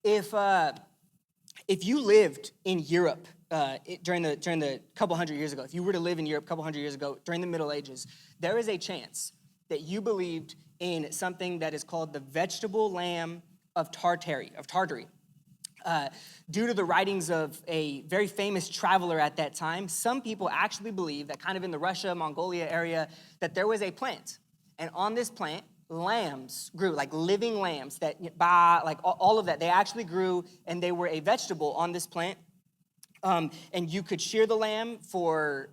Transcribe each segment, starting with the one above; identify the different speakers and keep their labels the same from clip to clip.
Speaker 1: If if you lived in Europe during the couple hundred years ago, if you were to live in Europe a couple hundred years ago during the Middle Ages, there is a chance that you believed in something that is called the vegetable lamb of Tartary. Due to the writings of a very famous traveler at that time, some people actually believe that kind of in the Russia, Mongolia area, that there was a plant. And on this plant, lambs grew, like living lambs, like all of that. They actually grew, and they were a vegetable on this plant. And you could shear the lamb for,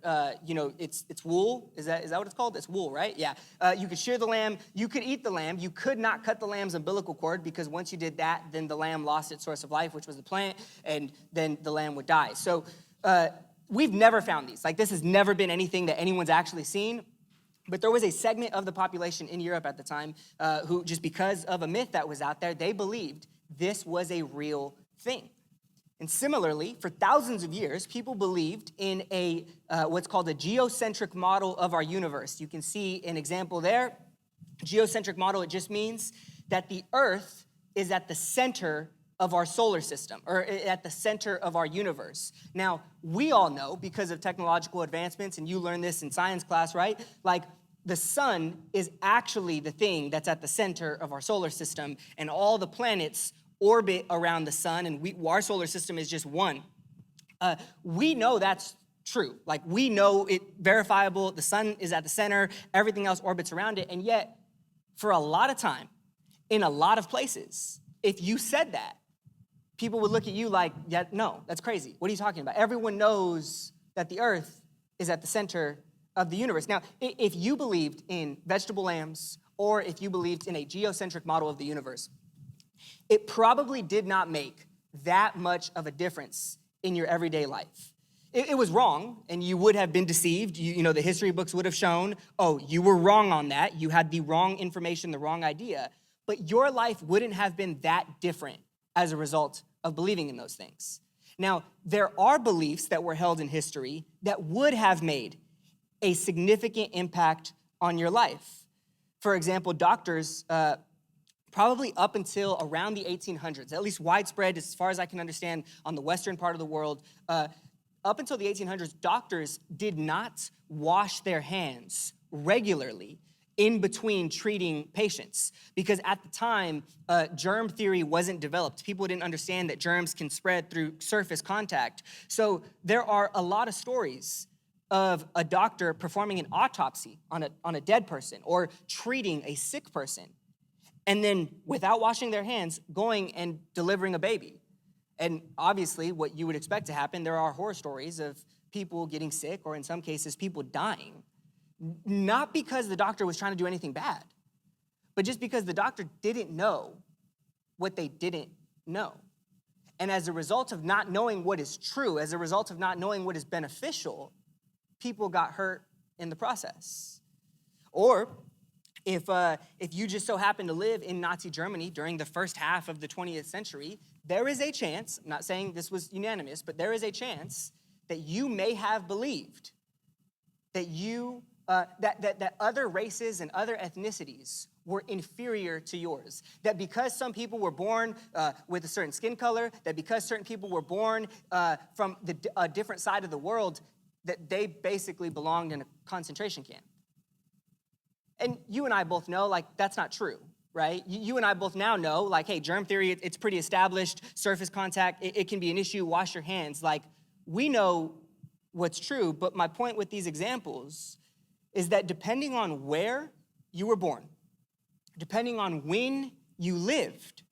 Speaker 1: it's wool. Is that what it's called? It's wool, right? Yeah. You could shear the lamb. You could eat the lamb. You could not cut the lamb's umbilical cord, because once you did that, then the lamb lost its source of life, which was the plant, and then the lamb would die. So we've never found these. Like, this has never been anything that anyone's actually seen. But there was a segment of the population in Europe at the time who, just because of a myth that was out there, they believed this was a real thing. And similarly, for thousands of years, people believed in a what's called a geocentric model of our universe. You can see an example there. Geocentric model, it just means that the Earth is at the center of our solar system, or at the center of our universe. Now, we all know, because of technological advancements, and you learned this in science class, right? Like, the sun is actually the thing that's at the center of our solar system, and all the planets orbit around the sun, and our solar system is just one. We know that's true. Like, we know it verifiable. The sun is at the center. Everything else orbits around it. And yet, for a lot of time, in a lot of places, if you said that, people would look at you like, yeah, no, that's crazy. What are you talking about? Everyone knows that the Earth is at the center of the universe. Now, if you believed in vegetable lambs, or if you believed in a geocentric model of the universe, it probably did not make that much of a difference in your everyday life. It was wrong, and you would have been deceived. The history books would have shown, oh, you were wrong on that. You had the wrong information, the wrong idea. But your life wouldn't have been that different as a result of believing in those things. Now, there are beliefs that were held in history that would have made a significant impact on your life. For example, doctors, probably up until around the 1800s, at least widespread as far as I can understand on the western part of the world, up until the 1800s, doctors did not wash their hands regularly in between treating patients, because at the time, germ theory wasn't developed. People didn't understand that germs can spread through surface contact. So there are a lot of stories of a doctor performing an autopsy on a dead person, or treating a sick person, and then without washing their hands, going and delivering a baby. And obviously, what you would expect to happen, there are horror stories of people getting sick, or in some cases, people dying. Not because the doctor was trying to do anything bad, but just because the doctor didn't know what they didn't know. And as a result of not knowing what is true, as a result of not knowing what is beneficial, people got hurt in the process. Or if you just so happen to live in Nazi Germany during the first half of the 20th century, there is a chance, I'm not saying this was unanimous, but there is a chance that you may have believed that that other races and other ethnicities were inferior to yours. That because some people were born with a certain skin color, that because certain people were born from a different side of the world, that they basically belonged in a concentration camp. And you and I both know, like, that's not true, right? You and I both now know, like, hey, germ theory, it's pretty established. Surface contact, it can be an issue. Wash your hands. Like, we know what's true, but my point with these examples is that depending on where you were born, depending on when you lived,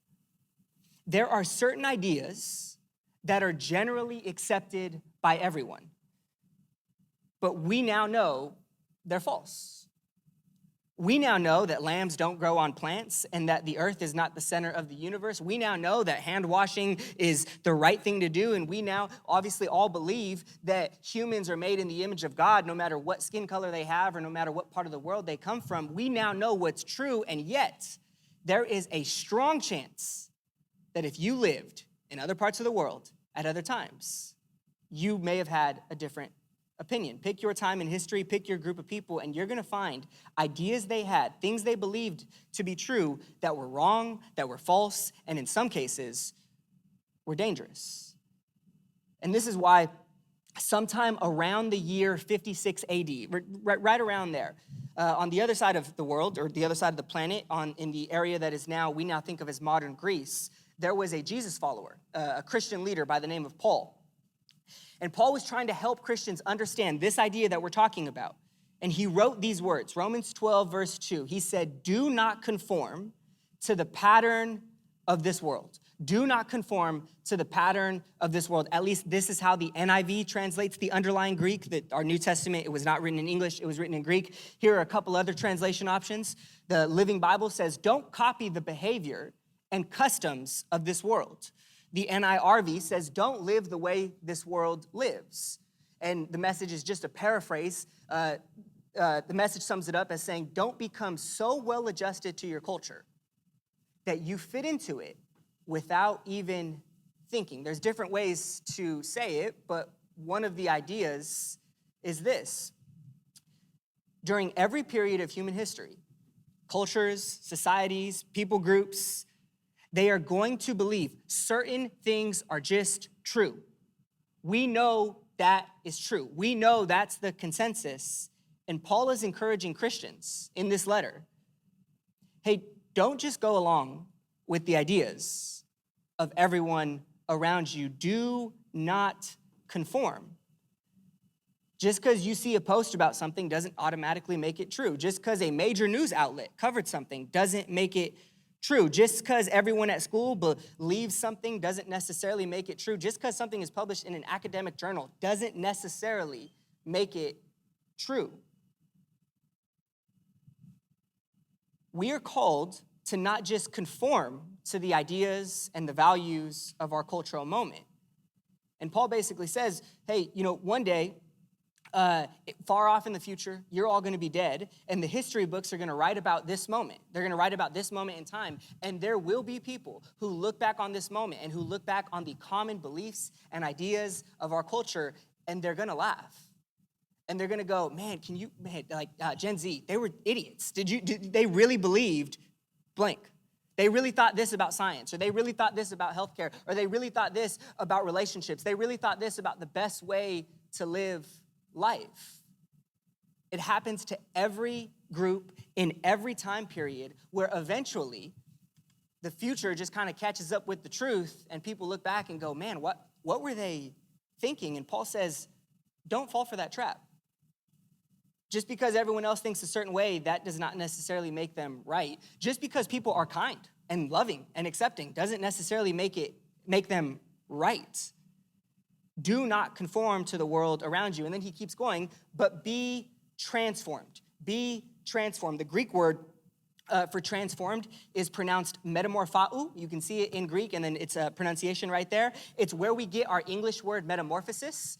Speaker 1: there are certain ideas that are generally accepted by everyone. But we now know they're false. We now know that lambs don't grow on plants, and that the earth is not the center of the universe. We now know that hand washing is the right thing to do, and we now obviously all believe that humans are made in the image of God, no matter what skin color they have or no matter what part of the world they come from. We now know what's true, and yet there is a strong chance that if you lived in other parts of the world at other times, you may have had a different opinion. Pick your time in history, pick your group of people, and you're going to find ideas they had, things they believed to be true that were wrong, that were false, and in some cases, were dangerous. And this is why sometime around the year 56 AD, right around there, on the other side of the world, or the other side of the planet, in the area that we now think of as modern Greece, there was a Jesus follower, a Christian leader by the name of Paul. And Paul was trying to help Christians understand this idea that we're talking about. And he wrote these words, Romans 12, verse 2. He said, "Do not conform to the pattern of this world." Do not conform to the pattern of this world. At least this is how the NIV translates the underlying Greek. That our New Testament, it was not written in English, it was written in Greek. Here are a couple other translation options. The Living Bible says, "Don't copy the behavior and customs of this world." The NIRV says, "Don't live the way this world lives." And the Message is just a paraphrase. The Message sums it up as saying, "Don't become so well adjusted to your culture that you fit into it without even thinking." There's different ways to say it, but one of the ideas is this. During every period of human history, cultures, societies, people groups, they are going to believe certain things are just true. We know that is true. We know that's the consensus. And Paul is encouraging Christians in this letter, hey, don't just go along with the ideas of everyone around you. Do not conform. Just because you see a post about something doesn't automatically make it true. Just because a major news outlet covered something doesn't make it true. Just because everyone at school believes something doesn't necessarily make it true. Just because something is published in an academic journal doesn't necessarily make it true. We are called to not just conform to the ideas and the values of our cultural moment. And Paul basically says, hey, one day, far off in the future, you're all going to be dead, and the history books are going to write about this moment. They're going to write about this moment in time, and there will be people who look back on this moment and who look back on the common beliefs and ideas of our culture, and they're going to laugh. And they're going to go, Gen Z, they were idiots. They really believed blank. They really thought this about science, or they really thought this about healthcare, or they really thought this about relationships. They really thought this about the best way to live life. It happens to every group in every time period, where eventually the future just kind of catches up with the truth, and people look back and go, man, what were they thinking? And Paul says, don't fall for that trap. Just because everyone else thinks a certain way, that does not necessarily make them right. Just because people are kind and loving and accepting doesn't necessarily make them right. Do not conform to the world around you. And then he keeps going, but be transformed. Be transformed. The Greek word for transformed is pronounced metamorphou. You can see it in Greek, and then it's a pronunciation right there. It's where we get our English word metamorphosis.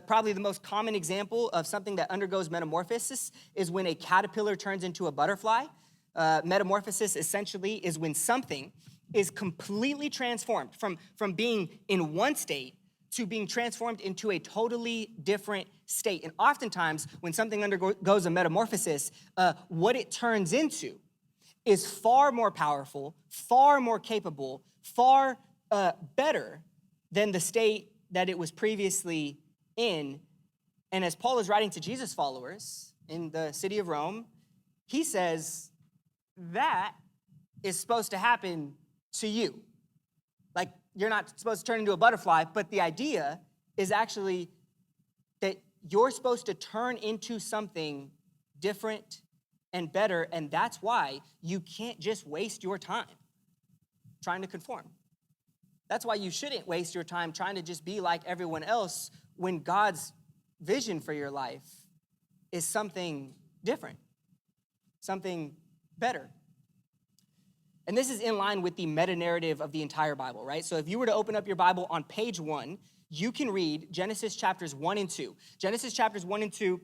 Speaker 1: Probably the most common example of something that undergoes metamorphosis is when a caterpillar turns into a butterfly. Metamorphosis essentially is when something is completely transformed from being in one state to being transformed into a totally different state. And oftentimes, when something undergoes a metamorphosis, what it turns into is far more powerful, far more capable, far better than the state that it was previously in. And as Paul is writing to Jesus followers in the city of Rome, he says that is supposed to happen to you. Like, you're not supposed to turn into a butterfly, but the idea is actually that you're supposed to turn into something different and better, and that's why you can't just waste your time trying to conform. That's why you shouldn't waste your time trying to just be like everyone else when God's vision for your life is something different, something better. And this is in line with the meta-narrative of the entire Bible, right? So if you were to open up your Bible on page 1, you can read Genesis chapters 1 and 2. Genesis chapters 1 and 2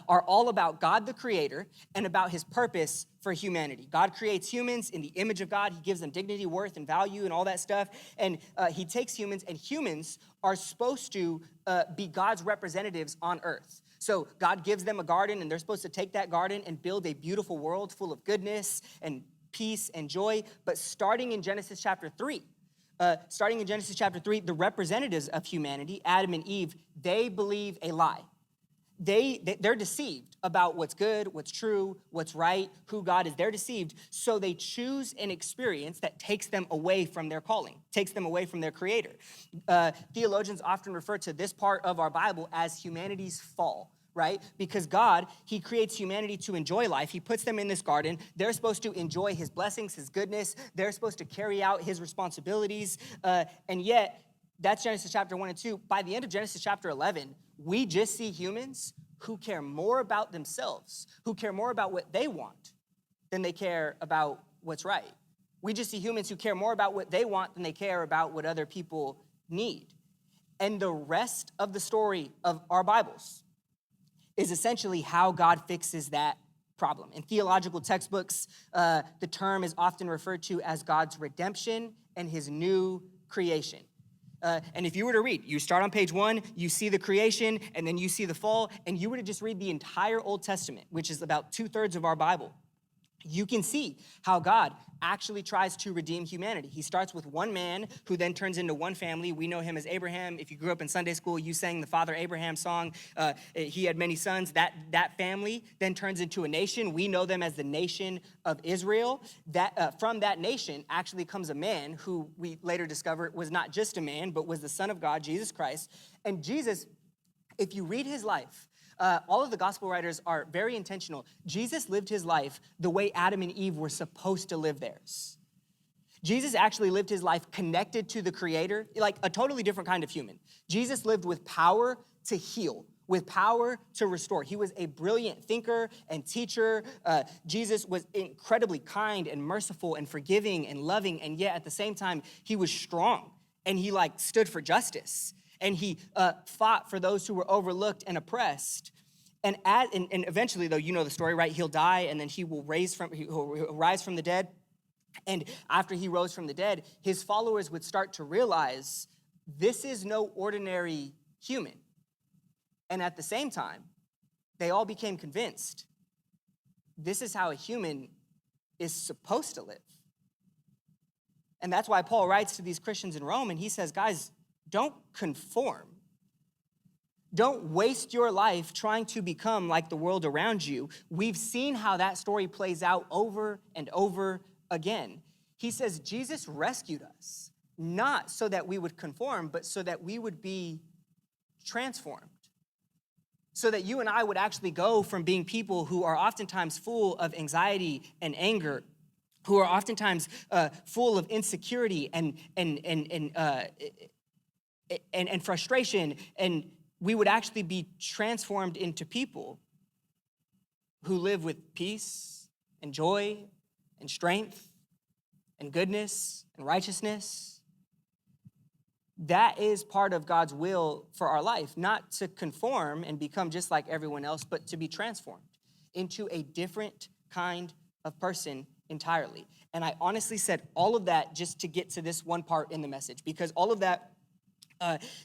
Speaker 1: are all about God the Creator and about his purpose for humanity. God creates humans in the image of God. He gives them dignity, worth, and value and all that stuff. And he takes humans, and humans are supposed to be God's representatives on earth. So God gives them a garden, and they're supposed to take that garden and build a beautiful world full of goodness and peace and joy. But starting in Genesis chapter 3, Starting in Genesis chapter 3, the representatives of humanity, Adam and Eve, they believe a lie. They're deceived about what's good, what's true, what's right, who God is. They're deceived, so they choose an experience that takes them away from their calling, takes them away from their creator. Theologians often refer to this part of our Bible as humanity's fall, right? Because God, he creates humanity to enjoy life. He puts them in this garden. They're supposed to enjoy his blessings, his goodness. They're supposed to carry out his responsibilities. And yet, that's Genesis chapter 1 and 2. By the end of Genesis chapter 11, we just see humans who care more about themselves, who care more about what they want than they care about what's right. We just see humans who care more about what they want than they care about what other people need. And the rest of the story of our Bibles is essentially how God fixes that problem. In theological textbooks, the term is often referred to as God's redemption and his new creation. And if you were to read, you start on page 1, you see the creation, and then you see the fall, and you were to just read the entire Old Testament, which is about 2/3 of our Bible, you can see how God actually tries to redeem humanity. He starts with one man who then turns into one family. We know him as Abraham. If you grew up in Sunday school, you sang the Father Abraham song. He had many sons. That family then turns into a nation. We know them as the nation of Israel. From that nation actually comes a man who we later discover was not just a man, but was the Son of God, Jesus Christ. And Jesus, if you read his life, all of the gospel writers are very intentional. Jesus lived his life the way Adam and Eve were supposed to live theirs. Jesus actually lived his life connected to the Creator, like a totally different kind of human. Jesus lived with power to heal, with power to restore. He was a brilliant thinker and teacher. Jesus was incredibly kind and merciful and forgiving and loving, and yet at the same time, he was strong, and he stood for justice. And he fought for those who were overlooked and oppressed. And eventually, though, you know the story, right? He'll die, and then he will rise from the dead. And after he rose from the dead, his followers would start to realize this is no ordinary human. And at the same time, they all became convinced this is how a human is supposed to live. And that's why Paul writes to these Christians in Rome, and he says, guys, don't conform. Don't waste your life trying to become like the world around you. We've seen how that story plays out over and over again. He says Jesus rescued us, not so that we would conform, but so that we would be transformed. So that you and I would actually go from being people who are oftentimes full of anxiety and anger, who are oftentimes full of insecurity and frustration, and we would actually be transformed into people who live with peace and joy and strength and goodness and righteousness. That is part of God's will for our life, not to conform and become just like everyone else, but to be transformed into a different kind of person entirely. And I honestly said all of that just to get to this one part in the message, because all of that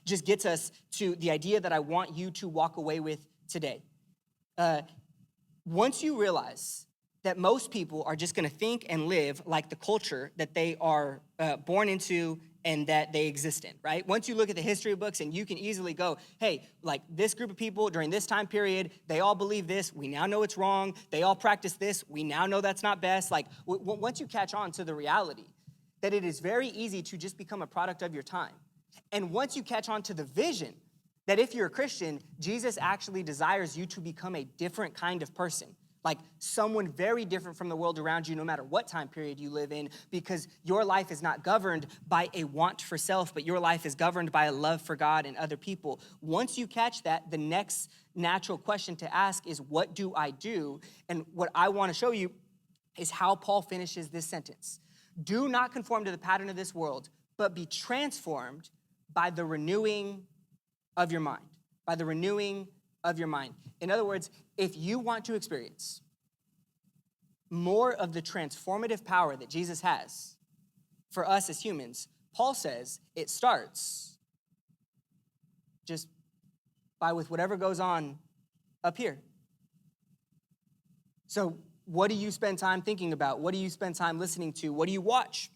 Speaker 1: just gets us to the idea that I want you to walk away with today. Once you realize that most people are just gonna think and live like the culture that they are born into and that they exist in, right? Once you look at the history books and you can easily go, hey, like this group of people during this time period, they all believe this, we now know it's wrong. They all practice this, we now know that's not best. Like once you catch on to the reality that it is very easy to just become a product of your time. And once you catch on to the vision that if you're a Christian, Jesus actually desires you to become a different kind of person, like someone very different from the world around you, no matter what time period you live in, because your life is not governed by a want for self, but your life is governed by a love for God and other people. Once you catch that, the next natural question to ask is, what do I do? And what I want to show you is how Paul finishes this sentence. Do not conform to the pattern of this world, but be transformed by the renewing of your mind, by the renewing of your mind. In other words, if you want to experience more of the transformative power that Jesus has for us as humans, Paul says it starts just with whatever goes on up here. So what do you spend time thinking about? What do you spend time listening to? What do you watch?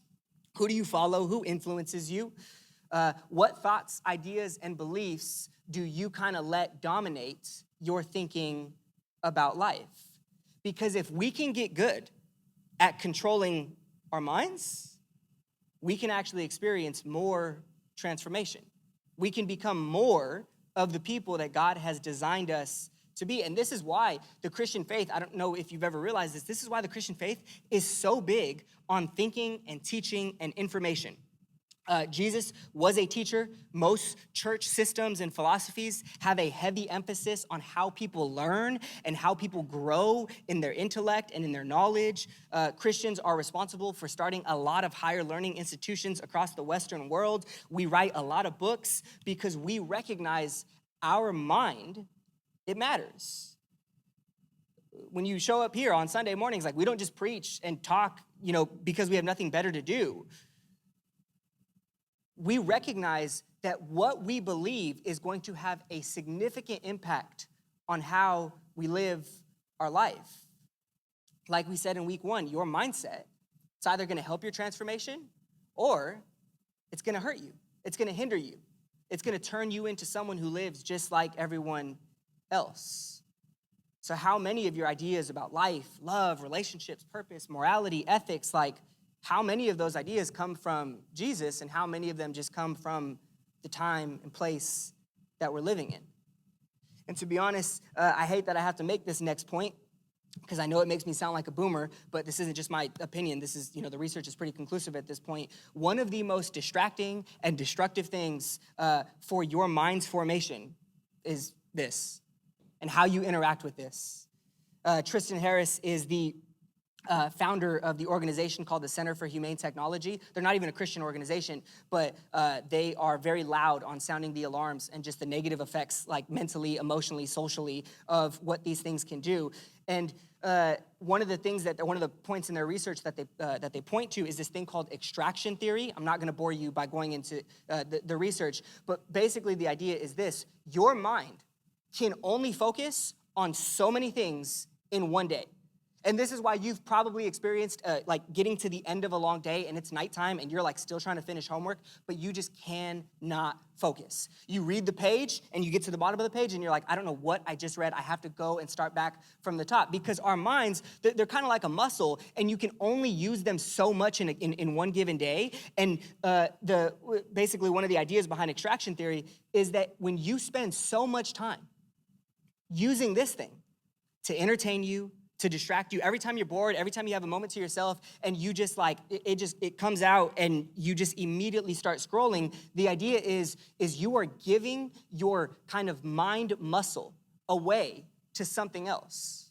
Speaker 1: Who do you follow? Who influences you? What thoughts, ideas, and beliefs do you kind of let dominate your thinking about life? Because if we can get good at controlling our minds, we can actually experience more transformation. We can become more of the people that God has designed us to be. And this is why the Christian faith, I don't know if you've ever realized this is why the Christian faith is so big on thinking and teaching and information. Jesus was a teacher. Most church systems and philosophies have a heavy emphasis on how people learn and how people grow in their intellect and in their knowledge. Christians are responsible for starting a lot of higher learning institutions across the Western world. We write a lot of books because we recognize our mind, it matters. When you show up here on Sunday mornings, like we don't just preach and talk, because we have nothing better to do. We recognize that what we believe is going to have a significant impact on how we live our life. Like we said in week 1, your mindset, it's either going to help your transformation or it's going to hurt you. It's going to hinder you. It's going to turn you into someone who lives just like everyone else. So how many of your ideas about life, love, relationships, purpose, morality, ethics, how many of those ideas come from Jesus and how many of them just come from the time and place that we're living in? And to be honest, I hate that I have to make this next point because I know it makes me sound like a boomer, but this isn't just my opinion. This is, the research is pretty conclusive at this point. One of the most distracting and destructive things for your mind's formation is this and how you interact with this. Tristan Harris is the founder of the organization called the Center for Humane Technology. They're not even a Christian organization, but they are very loud on sounding the alarms and just the negative effects, mentally, emotionally, socially, of what these things can do. And one of the points in their research that they point to is this thing called extraction theory. I'm not going to bore you by going into the research, but basically the idea is this: your mind can only focus on so many things in one day. And this is why you've probably experienced getting to the end of a long day and it's nighttime and you're still trying to finish homework, but you just cannot focus. You read the page and you get to the bottom of the page and you're like, I don't know what I just read. I have to go and start back from the top, because our minds, they're kind of like a muscle and you can only use them so much in one given day. And basically one of the ideas behind extraction theory is that when you spend so much time using this thing to entertain you, to distract you, every time you're bored, every time you have a moment to yourself, and you just it comes out and you just immediately start scrolling, the idea is you are giving your kind of mind muscle away to something else.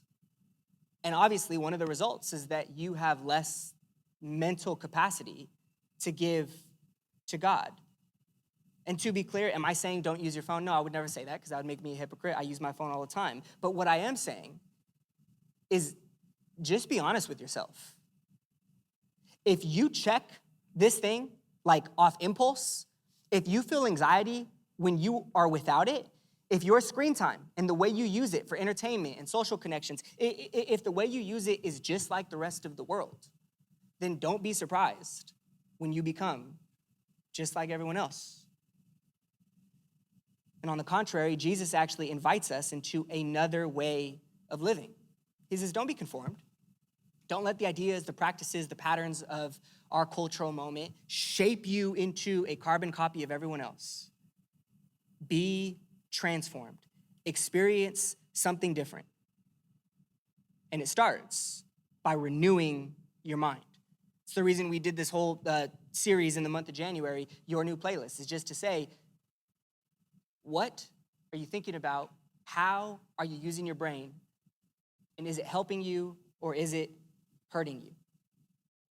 Speaker 1: And obviously one of the results is that you have less mental capacity to give to God. And to be clear, am I saying don't use your phone? No, I would never say that because that would make me a hypocrite. I use my phone all the time. But what I am saying is just be honest with yourself. If you check this thing off impulse, if you feel anxiety when you are without it, if your screen time and the way you use it for entertainment and social connections, if the way you use it is just like the rest of the world, then don't be surprised when you become just like everyone else. And on the contrary, Jesus actually invites us into another way of living. He says, don't be conformed. Don't let the ideas, the practices, the patterns of our cultural moment shape you into a carbon copy of everyone else. Be transformed. Experience something different. And it starts by renewing your mind. It's the reason we did this whole series in the month of January, Your New Playlist, is just to say, what are you thinking about? How are you using your brain? And is it helping you or is it hurting you?